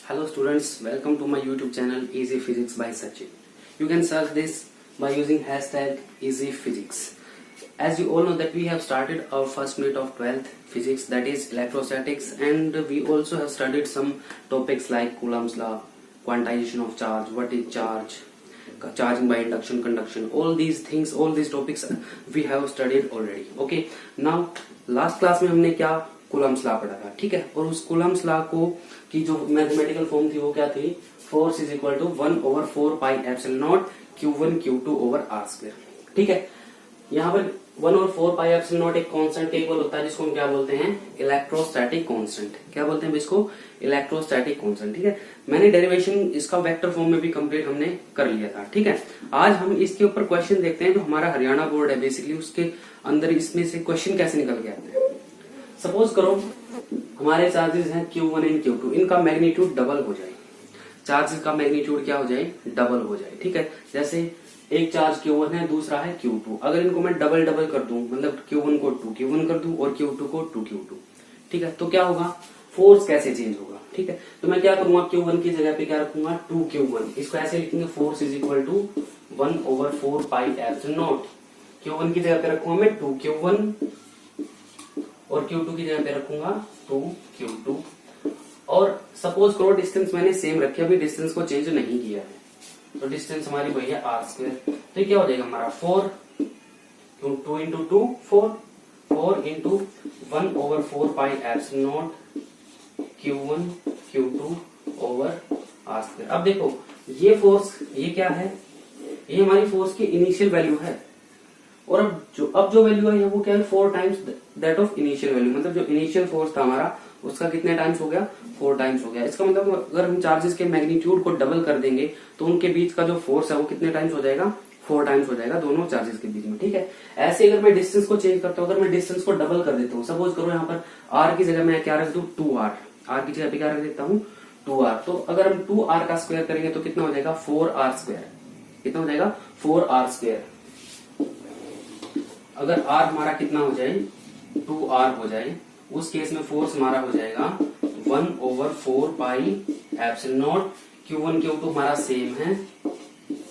Hello students, welcome to my YouTube channel Easy Physics by Sachin. You can search this by using hashtag Easy Physics. As you all know that we have started our first unit of 12th physics, that is electrostatics, and we also have studied some topics like Coulomb's law, quantization of charge, what is charge, charging by induction, conduction, all these things, all these topics we have studied already. Okay, now last class में हमने क्या Coulomb's law पढ़ा था, ठीक है। और उस Coulomb's law को की जो मैथमेटिकल फॉर्म थी वो क्या थी, force is equal to 1/4πε0 Q1 Q2 over r square, ठीक है। यहाँ पर 1/4πε0 एक कांस्टेंट का इक्वल होता है जिसको हम क्या बोलते हैं, इलेक्ट्रोस्टैटिक कांस्टेंट। क्या बोलते हैं इसको, इलेक्ट्रोस्टैटिक कांस्टेंट, ठीक है। मैंने डेरिवेशन इसका वेक्टर फॉर्म में भी कंप्लीट हमने कर लिया था, ठीक है। आज हम इसके ऊपर क्वेश्चन देखते हैं जो हमारा हरियाणा बोर्ड है बेसिकली, उसके अंदर इसमें से क्वेश्चन कैसे निकल के आते हैं। सपोज करो हमारे चार्जेस हैं Q1 एंड Q2, इनका मैग्नीट्यूड डबल हो जाए, चार्जेस का मैग्नीट्यूड क्या हो जाए, डबल हो जाए, ठीक है। जैसे एक चार्ज Q1 है, दूसरा है Q2, अगर इनको मैं डबल डबल कर दूं, मतलब Q1 को 2Q1 कर दूं और Q2 को 2Q2, ठीक है, तो क्या होगा, फोर्स कैसे चेंज होगा, ठीक है। तो मैं क्या करूंगा, Q1 की जगह पे क्या रखूंगा, 2Q1, इसको ऐसे लिखेंगे, force is equal to 1/4πε0। Q1 की जगह पे रखूंगा मैं 2Q1 और Q2 की जगह पे रखूंगा 2Q2। और सपोज करो डिस्टेंस मैंने सेम रखी, अभी डिस्टेंस को चेंज नहीं किया है, तो डिस्टेंस हमारी वही है r स्क्वायर। तो क्या हो जाएगा हमारा 4 2 into 2 4 into 1/4πε0 Q1 Q2 over r square. अब देखो ये फोर्स, ये क्या है, ये हमारी फोर्स की इनिशियल वैल्यू है, और अब जो वैल्यू है वो क्या है, 4 times that of initial value, मतलब जो इनिशियल फोर्स था हमारा उसका कितने टाइम्स हो गया, 4 टाइम्स हो गया। इसका मतलब अगर हम चार्जेस के मैग्नीट्यूड को डबल कर देंगे तो उनके बीच का जो फोर्स है वो कितने टाइम्स हो जाएगा, 4 टाइम्स हो जाएगा दोनों चार्जेस के बीच में, ठीक है। ऐसे अगर मैं डिस्टेंस को चेंज करता हूँ, अगर मैं डिस्टेंस को डबल कर देता हूँ, सपोज करो यहाँ पर r की जगह मैं क्या रख दूं, 2r, r की जगह पे क्या रख देता हूँ 2r, तो अगर हम 2r का स्क्वायर करेंगे तो कितना हो जाएगा, 4r स्क्वायर, कितना हो जाएगा 4r स्क्वायर। अगर r हमारा कितना हो जाए, 2r हो जाए, उस केस में फोर्स हमारा हो जाएगा 1/4πε0 Q1 Q2 हमारा सेम है,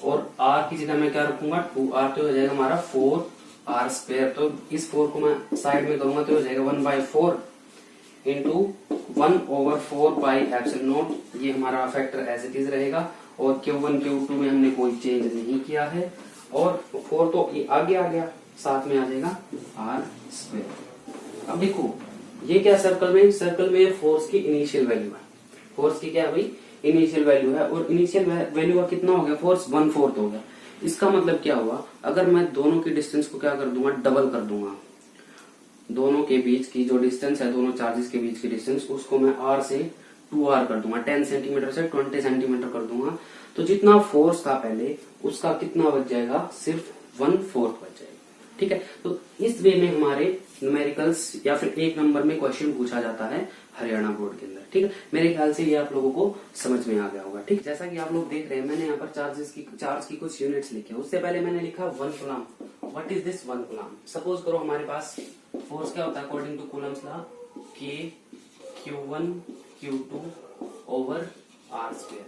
और r की जगह मैं क्या रखूंगा 2r, तो हो जाएगा हमारा 4r स्क्वायर। तो इस 4 को मैं साइड में करूंगा तो हो जाएगा 1/4 इंटू 1/4πε0, ये हमारा फैक्टर एज इट इज रहेगा, और Q1 Q2 में हमने कोई चेंज नहीं किया है, और 4 तो आगे आ गया, साथ में आ जाएगा r स्क्वायर। अब देखो ये क्या, सर्कल में फोर्स की इनिशियल वैल्यू है, फोर्स की क्या है भाई, इनिशियल वैल्यू है, और इनिशियल वैल्यू का कितना हो गया, फोर्स 1/4 हो गया। इसका मतलब क्या हुआ, अगर मैं दोनों की डिस्टेंस को क्या कर दूंगा, डबल कर दूंगा, दोनों के बीच की जो डिस्टेंस है, दोनों चार्जेस के बीच की डिस्टेंस, उसको मैं r से 2r कर दूंगा, 10 सेंटीमीटर से 20 सेंटीमीटर कर दूंगा, तो जितना फोर्स था पहले उसका कितना बच जाएगा, सिर्फ 1/4 बच जाएगा, ठीक है। तो इस वे में हमारे न्यूमेरिकल्स या फिर एक नंबर में क्वेश्चन पूछा जाता है हरियाणा बोर्ड के अंदर, ठीक है। मेरे ख्याल से ये आप लोगों को समझ में आ गया होगा, ठीक। जैसा कि आप लोग देख रहे हैं, मैंने यहाँ पर चार्ज की कुछ यूनिट्स लिखे, उससे पहले मैंने लिखा 1 coulomb. What is this 1 coulomb. Suppose करो हमारे पास फोर्स क्या होता है according to coulomb's law, K Q1 Q2 over r square.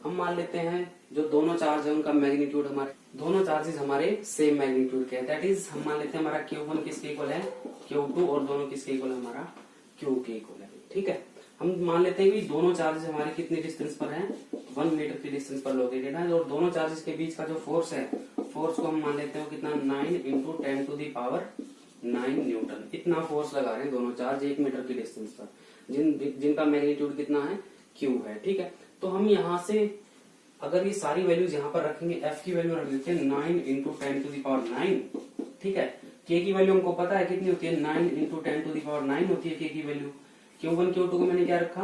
हम मान लेते हैं जो दोनों चार्ज है उनका मैग्नीट्यूड, हमारे दोनों चार्जेस हमारे सेम मैग्नीट्यूड के हैं, दैट इज हम मान लेते हैं हमारा Q1 किसके इक्वल है, Q2, और दोनों किसके इक्वल है, हमारा Q के इक्वल है, ठीक है। हम मान लेते हैं कि दोनों चार्जेस हमारे कितने डिस्टेंस पर हैं, 1 मीटर की डिस्टेंस पर लोकेटेड है, और दोनों चार्जेस के बीच का जो फोर्स है, फोर्स को हम मान लेते हैं कितना, 9 इंटू 10⁻⁹ न्यूटन। इतना फोर्स लगा रहे हैं दोनों चार्ज 1 मीटर की डिस्टेंस पर, जिनका मैग्नीट्यूड कितना है, Q है, ठीक है। तो हम यहाँ से अगर ये सारी वैल्यूज यहाँ पर रखेंगे, F की वैल्यू रख देते हैं 9 इंटू 10⁹, ठीक है। K की वैल्यू हमको पता है कितनी होती है, 9 इंटू 10⁹ होती है K की वैल्यू। Q1 Q2 को मैंने क्या रखा,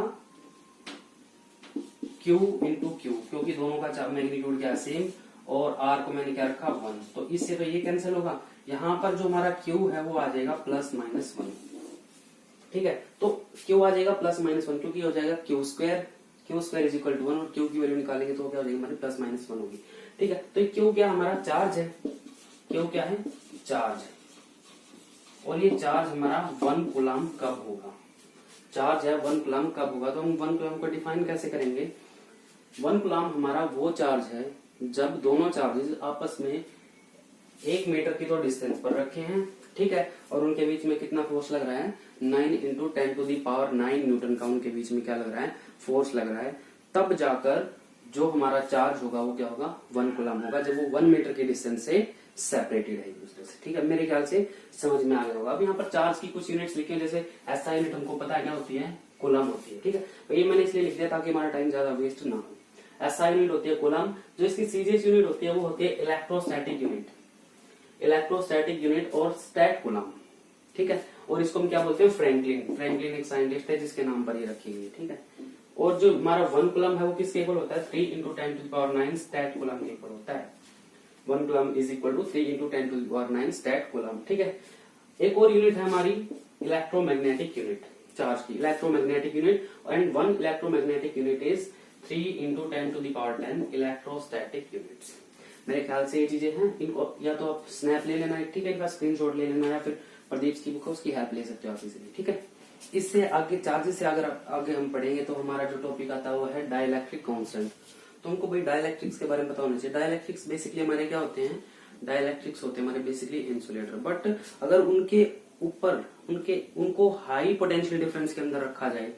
Q इंटू Q, क्योंकि दोनों का मैग्नीट्यूड क्या है, सेम, और R को मैंने क्या रखा 1, तो इससे तो ये कैंसिल होगा, यहाँ पर जो हमारा Q है वो आ जाएगा +-1, ठीक है। तो Q आ जाएगा +-1, क्योंकि हो जाएगा Q square is equal to 1, और Q की वैल्यू निकालेंगे तो क्या हो जाएगी हमारी +-1 होगी, ठीक है। तो Q क्या हमारा चार्ज है, Q क्या है, चार्ज है, और ये चार्ज हमारा 1 कूलम कब होगा, चार्ज है 1 कूलम कब होगा, तो हम 1 कूलम को डिफाइन कैसे करेंगे। 1 कूलम हमारा वो चार्ज है जब दोनों चार्जेस आपस में 1 मीटर की तो डिस्टेंस पर रखे हैं, ठीक है, और उनके बीच में कितना फोर्स लग रहा है, 9 × 10⁹ न्यूटन का उनके बीच में क्या लग रहा है, फोर्स लग रहा है। तब जाकर जो हमारा चार्ज होगा वो क्या होगा, 1 कूलम होगा, जब वो 1 मीटर की डिस्टेंस से सेपरेटेड है एक दूसरे से, ठीक है। मेरे ख्याल से समझ में आ गया होगा। अब यहाँ पर चार्ज की कुछ यूनिट्स लिखे, जैसे एसआई यूनिट हमको पता है क्या होती है, कूलम होती है, ठीक है। तो ये मैंने इसलिए लिख दिया ताकि हमारा टाइम ज्यादा वेस्ट ना हो। एसआई यूनिट होती है कूलम। जो इसकी सीजीएस यूनिट होती है वो होती है इलेक्ट्रोस्टैटिक यूनिट, इलेक्ट्रोस्टैटिक यूनिट और स्टैट कूलम, ठीक है। और इसको हम क्या बोलते हैं, फ्रैंकलिन। फ्रैंकलिन एक साइंटिस्ट है जिसके नाम पर ये रखी गई है, ठीक है। और जो हमारा 1 कूलम है वो किसके इक्वल होता है, 3 × 10⁹ स्टैट कूलम के इक्वल होता है। 1 coulomb is equal to 3 × 10⁹ stat coulomb, ठीक है। एक और यूनिट है हमारी इलेक्ट्रोमैग्नेटिक यूनिट, चार्ज की electromagnetic unit, and 1 electromagnetic unit is 3 × 10⁻10 electrostatic units. मेरे ख्याल से ये चीजें हैं, इनको या तो आप स्नैप ले लेना, ठीक है, एक बार स्क्रीनशॉट ले लेना, या फिर प्रदीप की बुक है उसकी हेल्प ले सकते हो आप इजीली, ठीक है। इससे आगे चार्जेस से अगर आगे हम पढ़ेंगे तो हमारा जो टॉपिक आता है वो है डाइलेक्ट्रिक कांस्टेंट। तो हमको भाई डाइलेक्ट्रिक्स के बारे में पता होना चाहिए। डाइलेक्ट्रिक्स बेसिकली हमारे क्या होते हैं, डाइलेक्ट्रिक्स होते हैं हमारे बेसिकली इंसुलेटर, बट अगर उनके ऊपर उनको हाई पोटेंशियल डिफरेंस के अंदर रखा जाए,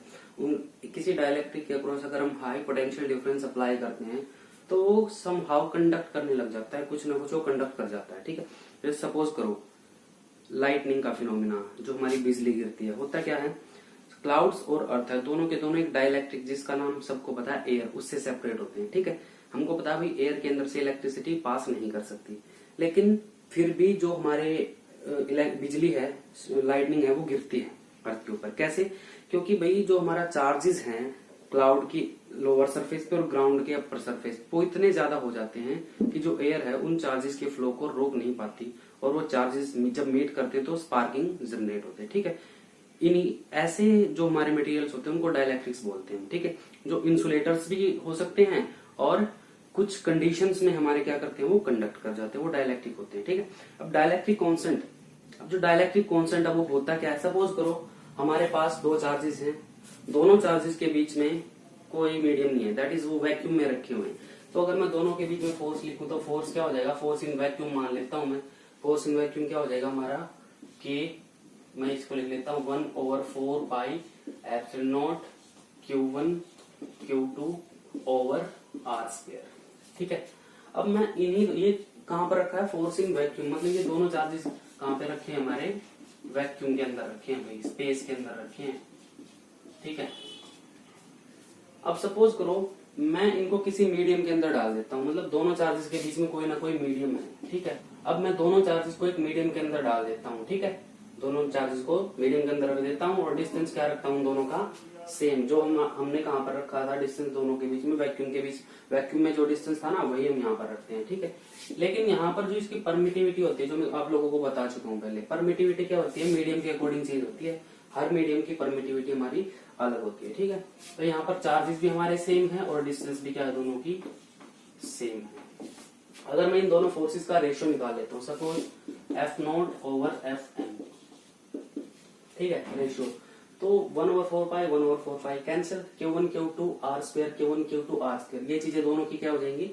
किसी डाइलेक्ट्रिक के अक्रॉस अगर हम हाई पोटेंशियल डिफरेंस अप्लाई करते हैं तो वो समहाउ कंडक्ट करने लग जाता है, कुछ ना कुछ वो कंडक्ट कर जाता है, ठीक है। जैसे सपोज करो लाइटनिंग का फिनोमिना, जो हमारी बिजली गिरती है, होता क्या है, क्लाउड्स और अर्थ है, दोनों के दोनों एक डाइलेक्ट्रिक, जिसका नाम सबको पता है एयर, उससे सेपरेट होते हैं, ठीक है। हमको पता है भाई एयर के अंदर से इलेक्ट्रिसिटी पास नहीं कर सकती, लेकिन फिर भी जो हमारे बिजली है, लाइटनिंग है, वो गिरती है अर्थ के ऊपर। कैसे, क्योंकि भाई जो हमारा चार्जेस हैं क्लाउड की लोअर सरफेस पे और ग्राउंड के अपर सरफेस, वो इतने ज्यादा हो जाते हैं कि जो एयर है उन चार्जेस के फ्लो को रोक नहीं पाती, और वो चार्जेस जब मीट करते तो स्पार्किंग जनरेट होते हैं, ठीक है। इन्हीं ऐसे जो हमारे मटेरियल्स होते हैं उनको डाइलेक्ट्रिक्स बोलते हैं, ठीक है। जो इंसुलेटर्स भी हो सकते हैं और कुछ कंडीशंस में हमारे क्या करते हैं, वो कंडक्ट कर जाते हैं, वो डाइलेक्ट्रिक होते हैं, ठीक है। अब डाइलेक्ट्रिक कांस्टेंट, अब जो डाइलेक्ट्रिक कांस्टेंट है वो होता क्या है, सपोज करो हमारे पास 2 चार्जेस हैं, दोनों चार्जेस के बीच में कोई मीडियम नहीं है, दैट इज वो वैक्यूम में रखे हुए हैं। तो अगर मैं दोनों के बीच में फोर्स लिखूं तो फोर्स क्या हो जाएगा, फोर्स इन वैक्यूम मान लेता हूं मैं, फोर्स इन वैक्यूम क्या हो जाएगा हमारा, कि मैं इसको लिख लेता हूं 1/4 पाई epsilon not Q1 Q2 over R², ठीक है। अब मैं ये कहां पर रखा है, फोर्स इन वैक्यूम, मतलब ये दोनों चार्जेस कहां पे रखे हैं, हमारे वैक्यूम के अंदर रखे हैं भाई, स्पेस के अंदर रखे हैं, ठीक है। अब सपोज करो मैं इनको किसी मीडियम के अंदर डाल देता हूं, मतलब दोनों चार्जेस के बीच में कोई ना कोई मीडियम है, ठीक है। अब मैं दोनों चार्जेस को एक मीडियम के अंदर डाल देता हूं, ठीक है, दोनों चार्जेस को मीडियम के अंदर रख देता हूं, और डिस्टेंस क्या रखता हूं दोनों का सेम, जो हमने कहां पर रखा था डिस्टेंस दोनों के बीच में, वैक्यूम के बीच, वैक्यूम में जो डिस्टेंस था ना वही हम यहाँ पर रखते हैं, ठीक है। लेकिन यहाँ पर जो इसकी परमिटिविटी होती है, जो मैं आप लोगों को बता चुका हूँ पहले, परमिटिविटी क्या होती है, मीडियम के अकॉर्डिंग चेंज होती है, हर मीडियम की परमिटिविटी हमारी अलग होती है, ठीक है। तो यहाँ पर चार्जेस भी हमारे सेम है और डिस्टेंस भी क्या है, दोनों की सेम है। अगर मैं इन दोनों फोर्सेस का रेशियो निकाल लेता हूँ, सपोज F0/Fm, ठीक है, रेशियो, तो 1/4 पाई 1/4 pi cancel, Q1 Q2 R², Q1 Q2 R², ये चीजें दोनों की क्या हो जाएंगी,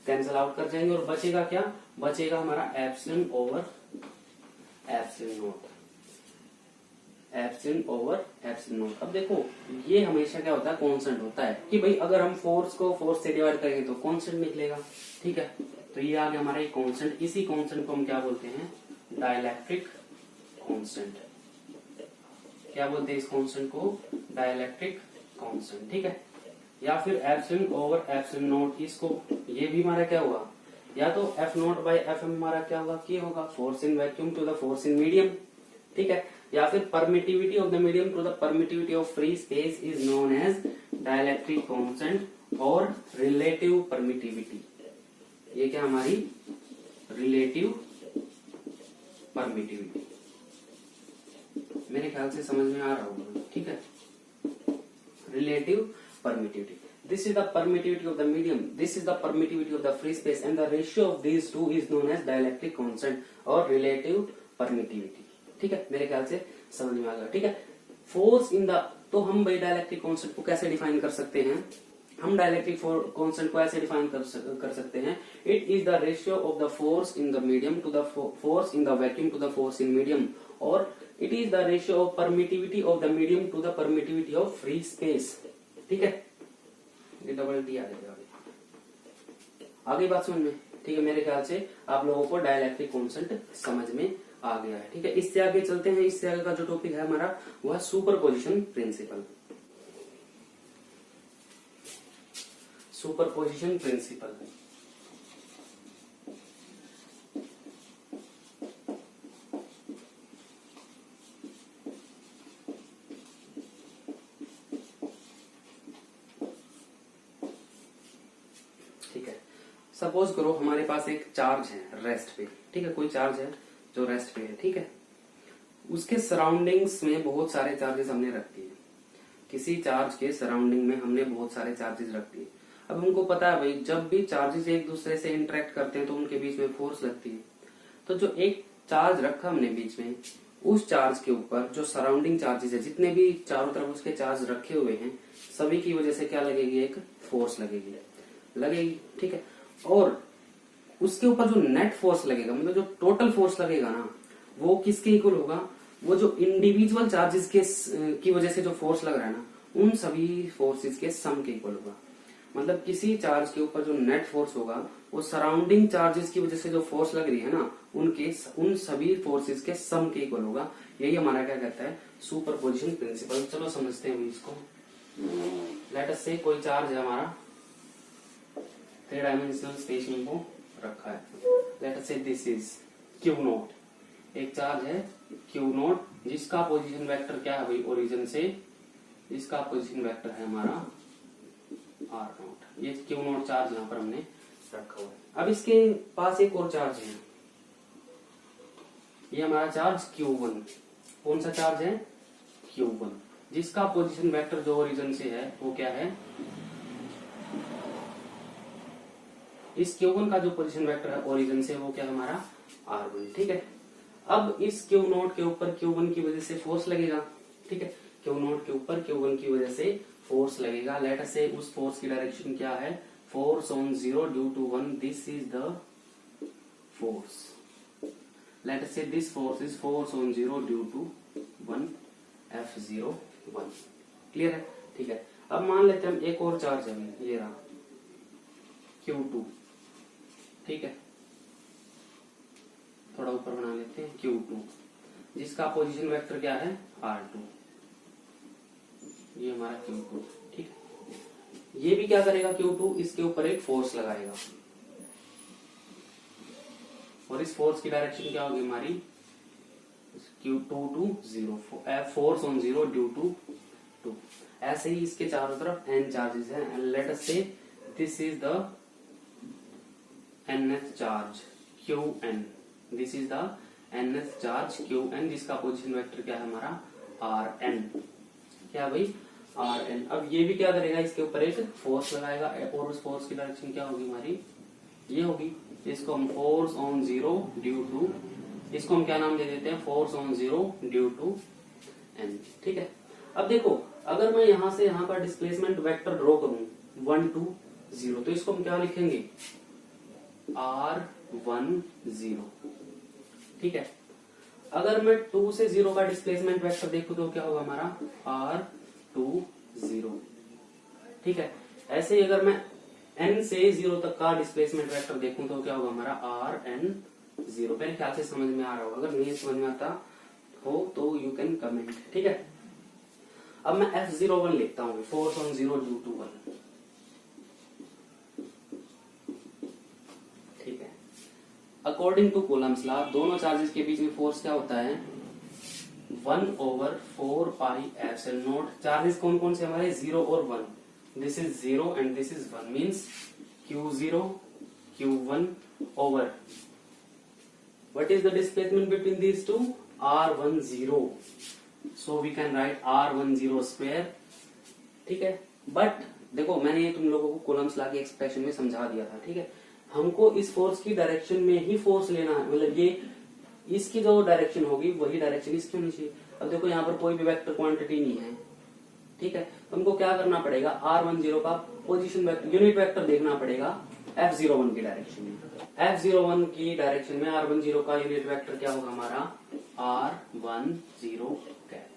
कैंसिल आउट कर जाएंगे, और बचेगा क्या, बचेगा हमारा epsilon over epsilon not, epsilon over epsilon not. अब देखो ये हमेशा क्या होता है, कांस्टेंट होता है, कि भाई अगर हम फोर्स को फोर्स से डिवाइड करेंगे तो कांस्टेंट निकलेगा, ठीक है। तो ये आ गया हमारा एक कांस्टेंट, इसी कांस्टेंट को हम क्या बोलते हैं, डाइलेक्ट्रिक कांस्टेंट। क्या बोलते हैं इस कांस्टेंट को, डाइलेक्ट्रिक कांस्टेंट, ठीक है। या फिर एप्सिलॉन ओवर एप्सिलॉन नॉट, इसको ये भी हमारा क्या हुआ, या तो F0/Fm हमारा क्या होगा, कि होगा force in vacuum to the force in medium, ठीक है। या फिर permittivity of the medium to the permittivity of free space is known as dielectric constant और रिलेटिव परमिटिविटी। ये क्या हमारी रिलेटिव परमिटिविटी, मेरे ख्याल से समझ में आ रहा होगा, ठीक है। Relative permittivity, this is the permittivity of the medium, this is the permittivity of the free space, and the ratio of these two is known as dielectric constant or relative permittivity, ठीक है। मेरे ख्याल से समझ में आ गया, ठीक है। फोर्स इन द तो हम भाई डाइलेक्ट्रिक कांस्टेंट को कैसे डिफाइन कर सकते हैं? हम डाइलेक्ट्रिक कांस्टेंट को ऐसे डिफाइन कर सकते हैं, it is the ratio of the force in the medium to the force in the vacuum to the force in medium, और it is the ratio of permittivity of the medium to the permittivity of free space. ठीक है, ये double T आ जाएगा। आगे बात समझ में? ठीक है, मेरे ख्याल से आप लोगों को डाइलेक्ट्रिक कांस्टेंट समझ में आ गया है। ठीक है, इससे आगे चलते हैं। इससे आगे का जो टॉपिक है हमारा वह सुपरपोजिशन प्रिंसिपल। सुपरपोजिशन प्रिंसिपल ठीक है, सपोज करो हमारे पास एक चार्ज है रेस्ट पे। ठीक है, कोई चार्ज है जो रेस्ट पे है। ठीक है, उसके सराउंडिंग्स में बहुत सारे चार्जेस हमने रख दिए। किसी चार्ज के सराउंडिंग में हमने बहुत सारे चार्जेस रख दिए। अब हमको पता है भाई, जब भी चार्जेस एक दूसरे से इंटरेक्ट करते हैं तो उनके बीच में फोर्स लगती है। तो जो एक चार्ज रखा हमने बीच में, उस चार्ज के ऊपर जो सराउंडिंग चार्जेस है, जितने भी चारों तरफ उसके चार्ज रखे हुए हैं, सभी की वजह से क्या लगेगी? एक फोर्स लगेगी। ठीक है, और उसके ऊपर जो नेट फोर्स लगेगा, मतलब जो टोटल फोर्स लगेगा ना, वो किसके इक्वल होगा? वो जो इंडिविजुअल चार्जेस की वजह से जो फोर्स लग रहा है ना, उन सभी फोर्सेस के सम के इक्वल होगा। मतलब किसी चार्ज के ऊपर जो नेट फोर्स होगा, वो सराउंडिंग चार्जेस की वजह से जो फोर्स लग रही है ना, उन सभी फोर्सेस के सम के इक्वल होगा। यही हमारा क्या कहता है? Superposition principle. चलो समझते हैं इसको। लेट अस से कोई चार्ज है हमारा 3 डायमेंशनल स्पेस में वो रखा है। Late us say this is Q not. एक चार्ज है क्यू नॉट, जिसका पोजीशन वेक्टर क्या है भाई? ओरिजिन से, जिसका पोजीशन वेक्टर है हमारा आर नॉट। ये क्यू नॉट चार्ज यहाँ पर हमने रखा हुआ है। अब इसके पास एक और चार्ज है, ये हमारा चार्ज Q1। कौन सा चार्ज है? Q1, जिसका पोजीशन वेक्टर जो ओरिजिन से है वो क्या है? इस Q1 का जो पोजीशन वेक्टर है ओरिजिन से वो क्या है? हमारा R1। ठीक है, अब इस Q नॉट के ऊपर Q1 की वजह से फोर्स लगेगा। ठीक है, Q नॉट के ऊपर Q1 की वजह से फोर्स लगेगा। लेट अस से उस फोर्स की डायरेक्शन क्या है? Force on 0 due to 1, this is the force. Let us say this force is force on 0 due to 1 F01। Clear है? ठीक है, अब मान लेते हैं हम एक और चार्ज है, ये रहा Q2। ठीक है, थोड़ा ऊपर बना लेते हैं Q2, जिसका पोजीशन वेक्टर क्या है? R2। ये हमारा Q2। ठीक है, ये भी क्या करेगा? Q2 इसके ऊपर एक फोर्स लगाएगा, और इस फोर्स की डायरेक्शन क्या होगी हमारी? Q2 to 0, force on 0 due to 2। ऐसे ही इसके चारों तरफ n चार्जेस हैं, and let us say this is the nth charge Qn। This is the nth charge Qn, जिसका पोजीशन वेक्टर क्या है हमारा? Rn। क्या भाई? Rn। अब ये भी क्या करेगा? इसके ऊपर एक फोर्स लगाएगा, और उस फोर्स की डायरेक्शन क्या होगी हमारी? ये होगी। इसको हम फोर्स ऑन 0 ड्यू टू, इसको हम क्या नाम दे देते हैं? Force on 0 due to n। ठीक है, अब देखो, अगर मैं यहां से यहां पर डिस्प्लेसमेंट वेक्टर ड्रॉ करूं 1 to 0, तो इसको हम क्या लिखेंगे? R10। ठीक है, अगर मैं 2 से 0 का डिस्प्लेसमेंट वेक्टर देखूं तो क्या होगा हमारा? R20। ठीक है, ऐसे ही अगर मैं n से 0 तक का डिस्प्लेसमेंट वेक्टर देखूं तो क्या होगा हमारा? Rn0। मेरे ख्याल से समझ में आ रहा होगा। अगर नहीं समझ में आता हो तो यू कैन कमेंट। ठीक है, अब मैं F01 लिखता हूँ, फोर्स ऑन 0 ड्यू टू 1। ठीक है, अकॉर्डिंग टू कूलम्स लॉ, दोनों चार्जेस के बीच में फोर्स क्या होता है? 1/4 पाई एप्सिलॉन नॉट। चार्जेस कौन कौन से हमारे? 0 और 1। This is 0 and this is 1, means Q0 Q1 over what is the displacement between these two? R10। so we can write R10 square। ठीक है, बट देखो मैंने ये तुम लोगों को कूलम्स लॉ के एक्सप्रेशन में समझा दिया था। ठीक है, हमको इस फोर्स की डायरेक्शन में ही फोर्स लेना है, मतलब ये इसकी जो डायरेक्शन होगी वही डायरेक्शन इसकी होनी चाहिए। अब देखो यहाँ पर कोई भी वेक्टर क्वांटिटी नहीं है, ठीक है, तो हमको क्या करना पड़ेगा, r10 का पोजीशन वेक्टर यूनिट वेक्टर देखना पड़ेगा f01 की डायरेक्शन में। f01 की डायरेक्शन में r10 का यूनिट वेक्टर क्या होगा हमारा r10 कैप।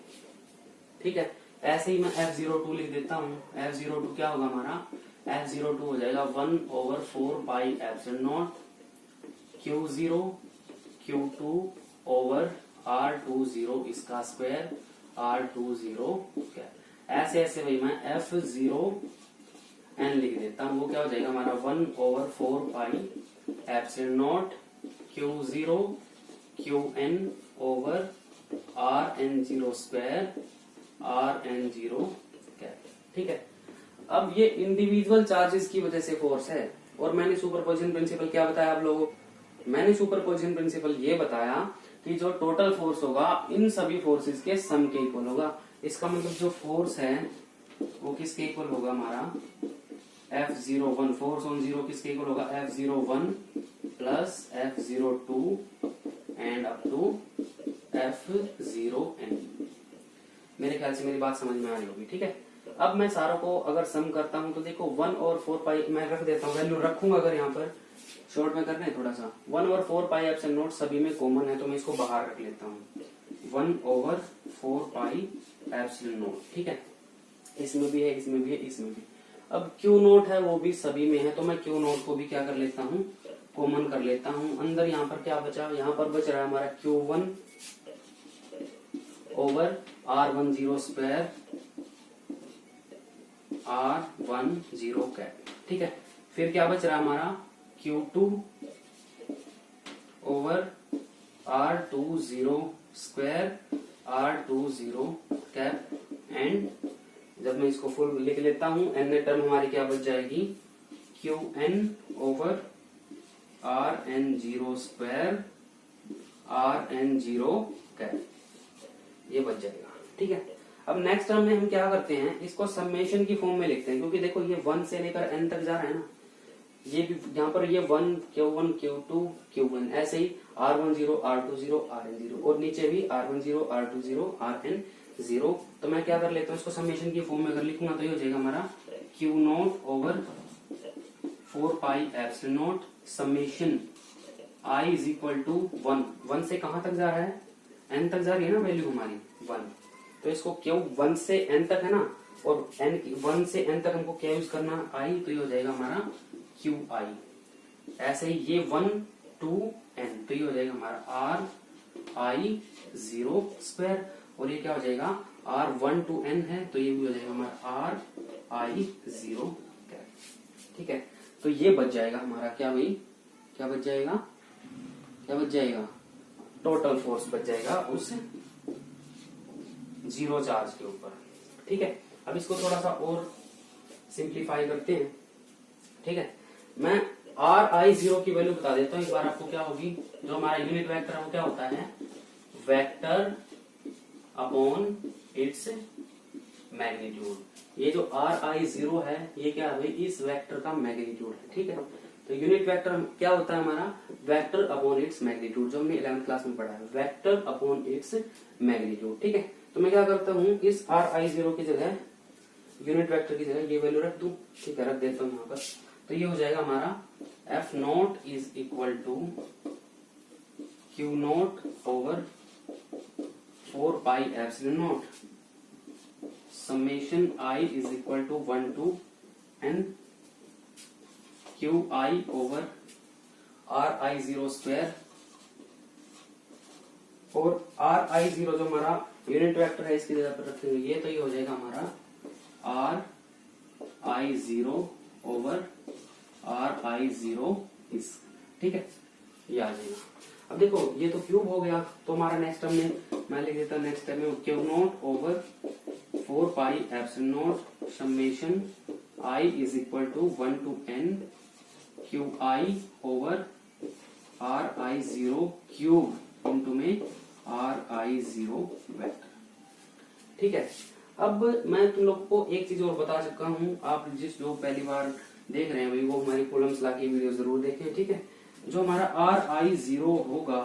ठीक है, ऐसे ही मैं f02 लिख देता हूँ। f02 क्या होगा हमारा, f02 हो जाएगा 1/4 पाई epsilon not q0 q2 over r20 इसका स्क्वायर r20 कैप। ऐसे ऐसे भाई मैं f0n लिख देता हूँ, वो क्या हो जाएगा हमारा 1/4 पाई epsilon not q0 qn over rn0 square rn0 cap. ठीक है, अब ये इंडिविजुअल चार्जेस की वजह से फोर्स है। और मैंने सुपरपोजिशन प्रिंसिपल क्या बताया आप लोगों को, मैंने सुपरपोजिशन प्रिंसिपल ये बताया कि जो टोटल फोर्स होगा इन सभी फोर्सेस के सम के इक्वल होगा। इसका मतलब जो फोर्स है वो किसके इक्वल होगा हमारा F01, फोर्स ऑन जीरो किसके इक्वल होगा F01 plus F02 and up to F0n। मेरे ख्याल से मेरी बात समझ में आ रही होगी। ठीक है, अब मैं सारों को अगर सम करता हूं तो देखो 1/4 पाई मैं रख देता हूँ, वैल्यू रखूंगा अगर यहाँ पर शॉर्ट में करना है थोड़ा सा। 1/4 पाई एप्सिलॉन नॉट सभी में कॉमन है तो मैं इसको बाहर रख लेता हूँ 1/4 पाई एप्सिलॉन नॉट। ठीक है, इसमें भी है, इसमें भी है, इसमें भी। अब Q नोट है वो भी सभी में है तो मैं Q नोट को भी क्या कर लेता हूँ, कॉमन कर लेता हूँ। अंदर यहाँ पर क्या बचा, यहाँ पर बच रहा है हमारा Q1 over r10 square r10 cap. ठीक है, फिर क्या बच रहा है हमारा Q2 over r20 square r20 cap. And जब मैं इसको फुल लिख लेता हूं एन टर्म हमारी क्या बच जाएगी Qn over rn0 square rn0 cap, ये बच जाएगा। ठीक है, अब नेक्स्ट टर्म में हम क्या करते हैं, इसको समेशन की फॉर्म में लिखते हैं क्योंकि देखो ये 1 से लेकर n तक जा रहा है ना, ये भी यहाँ पर ये 1 Q1 Q2 Q1 ऐसे ही r10 r20 rn0 और नीचे भी r10 r20 rn0। तो मैं क्या कर लेता हूँ, इसको समेशन की फॉर्म में अगर लिखूंगा तो ये हो जाएगा हमारा Q naught over 4 pi epsilon naught summation I is equal to 1 से कहां तक जा रहा है, n तक जा रही है ना वैल्यू हमारी 1, तो इसको क्यों 1 से n तक है ना, और n 1 से n तक हमको क्या यूज करना I, तो ये हो जाएगा हमारा QI। ऐसे ही ये 1 to n तो ये हो जाएगा हमारा RI0 स्क्वायर, और ये क्या हो जाएगा R1 to n है तो ये भी हो जाएगा हमारा RI0 कैप। ठीक है, तो ये बच जाएगा हमारा क्या भाई, क्या बच जाएगा, क्या बच जाएगा, टोटल फोर्स बच जाएगा उस जीरो चार्ज के ऊपर। ठीक है, अब इसको थोड़ा सा और सिंप्लीफाई करते हैं। ठीक है, मैं RI0 की वैल्यू बता देता हूँ एक बार आपको क्या होगी। जो हमारा यूनिट वेक्टर है वो क्या होता है, वेक्टर अपॉन इट्स मैग्नीट्यूड। ये जो RI0 है ये क्या है भाई, इस वेक्टर का मैग्नीट्यूड है। ठीक है, तो यूनिट वेक्टर क्या होता है हमारा, वेक्टर अपॉन इट्स मैग्नीट्यूड, जो हमने 11th क्लास में पढ़ा है, वेक्टर अपॉन इट्स मैग्नीट्यूड। ठीक है, तो मैं क्या करता हूँ, इस RI0 की जगह यूनिट वेक्टर की जगह ये वैल्यू रख दूं। ठीक है, रख देता हूँ यहाँ पर, तो ये हो जाएगा हमारा F naught is equal to Q naught over 4 pi epsilon naught summation I is equal to 1 to n QI over RI0 square, और RI0 जो हमारा यूनिट वेक्टर है इसकी जगह पर रखेंगे ये, तो ये हो जाएगा हमारा RI0 ओवर RI0 इस। ठीक है, ये आ जाएगा। अब देखो ये तो क्यूब हो गया, तो हमारा नेक्स्ट टर्म में मैं लिख देता हूँ, नेक्स्ट टर्म में Q naught over 4 pi epsilon naught summation I is equal to 1 to n QI over RI0 cube into में RI0 वेक्टर। ठीक है, अब मैं तुम लोग को एक चीज और बता चुका हूँ, आप जिस जो पहली बार देख रहे हैं भाई वो हमारी कॉलम्स ला की वीडियो जरूर देखें। ठीक है, जो हमारा RI0 होगा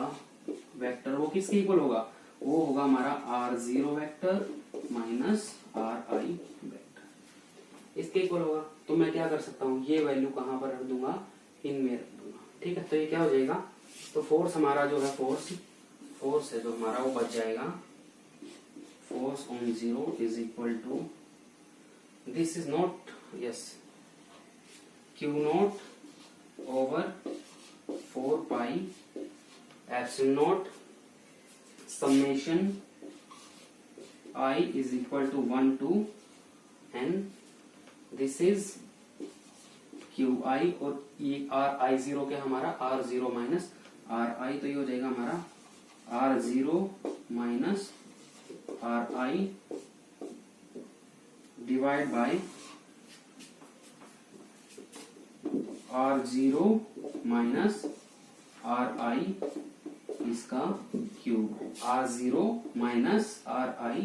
वेक्टर वो किसके इक्वल होगा, वो होगा हमारा R0 वेक्टर माइनस RI किसके इक्वल होगा, तो मैं क्या कर सकता हूँ, ये वैल्यू कहाँ पर रख दूंगा, इनमें रख दूंगा। ठीक है, तो ये क्या हो जाएगा, तो फोर्स हमारा जो है फोर्स है जो हमारा वो बच जाएगा, force on zero is equal to, this is not, yes, Q naught over 4 pi epsilon naught summation I is equal to 1 to n, this is QI, और ये RI0 क्या हमारा R0 माइनस RI, तो ये हो जाएगा हमारा R0 minus RI divide by R0 minus RI इसका cube, R0 minus RI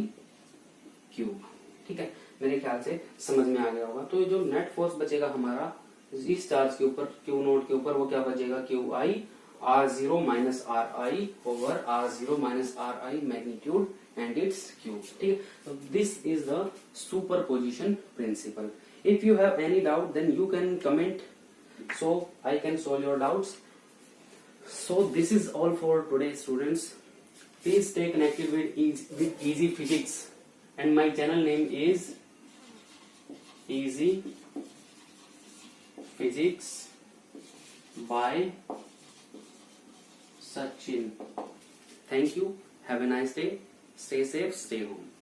cube. ठीक है, मेरे ख्याल से समझ में आ गया होगा। तो जो नेट फोर्स बचेगा हमारा इस चार्ज के ऊपर, क्यू नोट के ऊपर, वो क्या बचेगा, Q I R0 minus RI over R0 minus RI magnitude and its cube. ठीक है, तो this is the superposition principle. If you have any doubt then you can comment, so I can solve your doubts. So this is all for today, students. Please stay connected with Easy Physics, and my channel name is Easy Physics by Sachin. Thank you. Have a nice day. Stay safe. Stay home.